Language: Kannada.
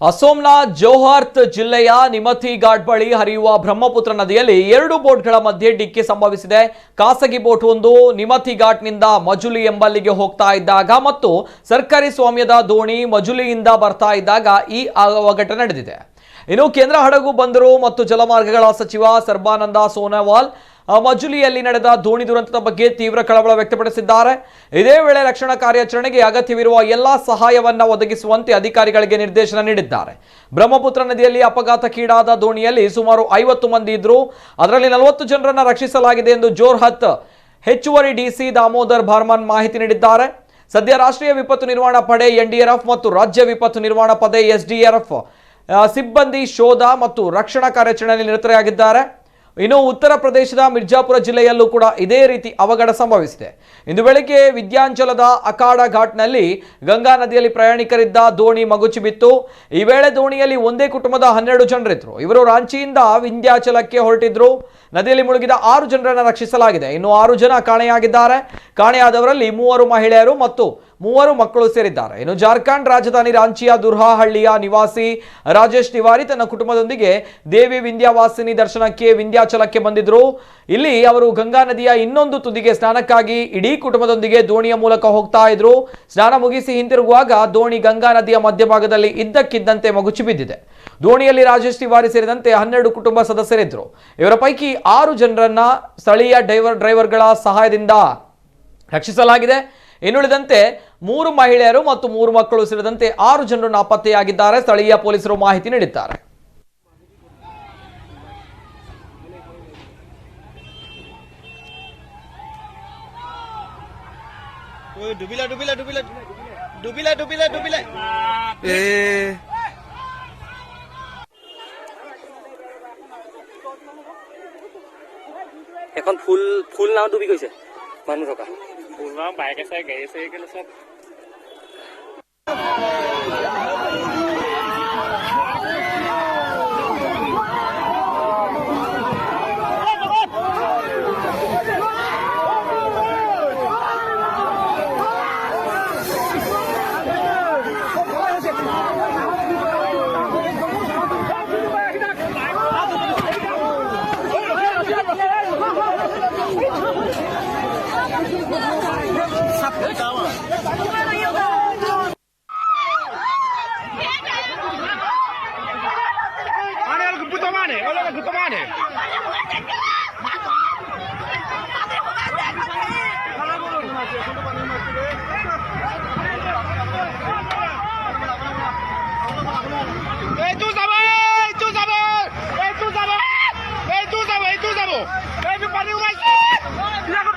ಅಸ್ಸಾಂನ ಜೋಹಾರ್ತ್ ಜಿಲ್ಲೆಯ ನಿಮಥಿ ಘಾಟ್ ಬಳಿ ಹರಿಯುವ ಬ್ರಹ್ಮಪುತ್ರ ನದಿಯಲ್ಲಿ 2 ಬೋಟ್ಗಳ ಮಧ್ಯೆ ಡಿಕ್ಕಿ ಸಂಭವಿಸಿದೆ. ಖಾಸಗಿ ಬೋಟ್ ಒಂದು ನಿಮಥಿ ಘಾಟ್ನಿಂದ ಮಜುಲಿ ಎಂಬಲ್ಲಿಗೆ ಹೋಗ್ತಾ ಇದ್ದಾಗ ಮತ್ತು ಸರ್ಕಾರಿ ಸ್ವಾಮ್ಯದ ದೋಣಿ ಮಜುಲಿಯಿಂದ ಬರ್ತಾ ಇದ್ದಾಗ ಈ ಅವಘಟ ನಡೆದಿದೆ. ಇನ್ನು ಕೇಂದ್ರ ಹಡಗು ಬಂದರು ಮತ್ತು ಜಲಮಾರ್ಗಗಳ ಸಚಿವ ಸರ್ಬಾನಂದ ಸೋನೋವಾಲ್ ಮಜುಲಿಯಲ್ಲಿ ನಡೆದ ದೋಣಿ ದುರಂತದ ಬಗ್ಗೆ ತೀವ್ರ ಕಳವಳ ವ್ಯಕ್ತಪಡಿಸಿದ್ದಾರೆ. ಇದೇ ವೇಳೆ ರಕ್ಷಣಾ ಕಾರ್ಯಾಚರಣೆಗೆ ಅಗತ್ಯವಿರುವ ಎಲ್ಲಾ ಸಹಾಯವನ್ನು ಒದಗಿಸುವಂತೆ ಅಧಿಕಾರಿಗಳಿಗೆ ನಿರ್ದೇಶನ ನೀಡಿದ್ದಾರೆ. ಬ್ರಹ್ಮಪುತ್ರ ನದಿಯಲ್ಲಿ ಅಪಘಾತಕ್ಕೀಡಾದ ದೋಣಿಯಲ್ಲಿ ಸುಮಾರು 50 ಮಂದಿ ಇದ್ರು. ಅದರಲ್ಲಿ 40 ಜನರನ್ನು ರಕ್ಷಿಸಲಾಗಿದೆ ಎಂದು ಜೋರ್ಹತ್ ಹೆಚ್ಚುವರಿ ಡಿಸಿ ದಾಮೋದರ್ ಭಾರ್ಮನ್ ಮಾಹಿತಿ ನೀಡಿದ್ದಾರೆ. ಸದ್ಯ ರಾಷ್ಟ್ರೀಯ ವಿಪತ್ತು ನಿರ್ವಹಣಾ ಪಡೆ ಎನ್ಡಿಆರ್ಎಫ್ ಮತ್ತು ರಾಜ್ಯ ವಿಪತ್ತು ನಿರ್ವಹಣಾ ಪಡೆ ಎಸ್ಡಿಆರ್ಎಫ್ ಸಿಬ್ಬಂದಿ ಶೋಧ ಮತ್ತು ರಕ್ಷಣಾ ಕಾರ್ಯಾಚರಣೆಯಲ್ಲಿ ನಿರತರಾಗಿದ್ದಾರೆ. ಇನ್ನು ಉತ್ತರ ಪ್ರದೇಶದ ಮಿರ್ಜಾಪುರ ಜಿಲ್ಲೆಯಲ್ಲೂ ಕೂಡ ಇದೇ ರೀತಿ ಅವಘಡ ಸಂಭವಿಸಿದೆ. ಇಂದು ಬೆಳಗ್ಗೆ ವಿದ್ಯಾಂಚಲದ ಅಖಾಡ ಘಾಟ್ನಲ್ಲಿ ಗಂಗಾ ನದಿಯಲ್ಲಿ ಪ್ರಯಾಣಿಕರಿದ್ದ ದೋಣಿ ಮಗುಚಿ ಬಿತ್ತು. ಈ ವೇಳೆ ದೋಣಿಯಲ್ಲಿ ಒಂದೇ ಕುಟುಂಬದ 12 ಜನರಿದ್ರು. ಇವರು ರಾಂಚಿಯಿಂದ ವಿಂಧ್ಯಾಚಲಕ್ಕೆ ಹೊರಟಿದ್ರು. ನದಿಯಲ್ಲಿ ಮುಳುಗಿದ 6 ಜನರನ್ನು ರಕ್ಷಿಸಲಾಗಿದೆ. ಇನ್ನು 6 ಜನ ಕಾಣೆಯಾಗಿದ್ದಾರೆ. ಕಾಣೆಯಾದವರಲ್ಲಿ 3 ಮಹಿಳೆಯರು ಮತ್ತು 3 ಮಕ್ಕಳು ಸೇರಿದ್ದಾರೆ. ಇನ್ನು ಜಾರ್ಖಂಡ್ ರಾಜಧಾನಿ ರಾಂಚಿಯ ದುರ್ಹಾಹಳ್ಳಿಯ ನಿವಾಸಿ ರಾಜೇಶ್ ತಿವಾರಿ ತನ್ನ ಕುಟುಂಬದೊಂದಿಗೆ ದೇವಿ ವಿಂಧ್ಯಾವಾಸಿನಿ ದರ್ಶನಕ್ಕೆ ವಿಂಧ್ಯಾಚಲಕ್ಕೆ ಬಂದಿದ್ರು. ಇಲ್ಲಿ ಅವರು ಗಂಗಾ ನದಿಯ ಇನ್ನೊಂದು ತುದಿಗೆ ಸ್ನಾನಕ್ಕಾಗಿ ಇಡೀ ಕುಟುಂಬದೊಂದಿಗೆ ದೋಣಿಯ ಮೂಲಕ ಹೋಗ್ತಾ ಇದ್ರು. ಸ್ನಾನ ಮುಗಿಸಿ ಹಿಂತಿರುಗುವಾಗ ದೋಣಿ ಗಂಗಾ ನದಿಯ ಮಧ್ಯಭಾಗದಲ್ಲಿ ಇದ್ದಕ್ಕಿದ್ದಂತೆ ಮಗುಚಿ ಬಿದ್ದಿದೆ. ದೋಣಿಯಲ್ಲಿ ರಾಜೇಶ್ ತಿವಾರಿ ಸೇರಿದಂತೆ 12 ಕುಟುಂಬ ಸದಸ್ಯರಿದ್ರು. ಇವರ ಪೈಕಿ 6 ಜನರನ್ನ ಸ್ಥಳೀಯ ಡ್ರೈವರ್ಗಳ ಸಹಾಯದಿಂದ ರಕ್ಷಿಸಲಾಗಿದೆ. ಇನ್ನುಳಿದಂತೆ 3 ಮಹಿಳೆಯರು ಮತ್ತು 3 ಮಕ್ಕಳು ಸೇರಿದಂತೆ 6 ಜನರು ನಾಪತ್ತೆಯಾಗಿದ್ದಾರೆ. ಸ್ಥಳೀಯ ಪೊಲೀಸರು ಮಾಹಿತಿ ನೀಡಿದ್ದಾರೆ. এখন ফুল নাও ডুবি গৈছে মানুহ থকা বাইক আছে গাড়ী আছে এইগুলো সব Ei, tu যাব, ei, tu যাব, ei, tu যাব, ei, tu যাব, ei, tu যাব, ei, tu যাব, ei, tu যাব,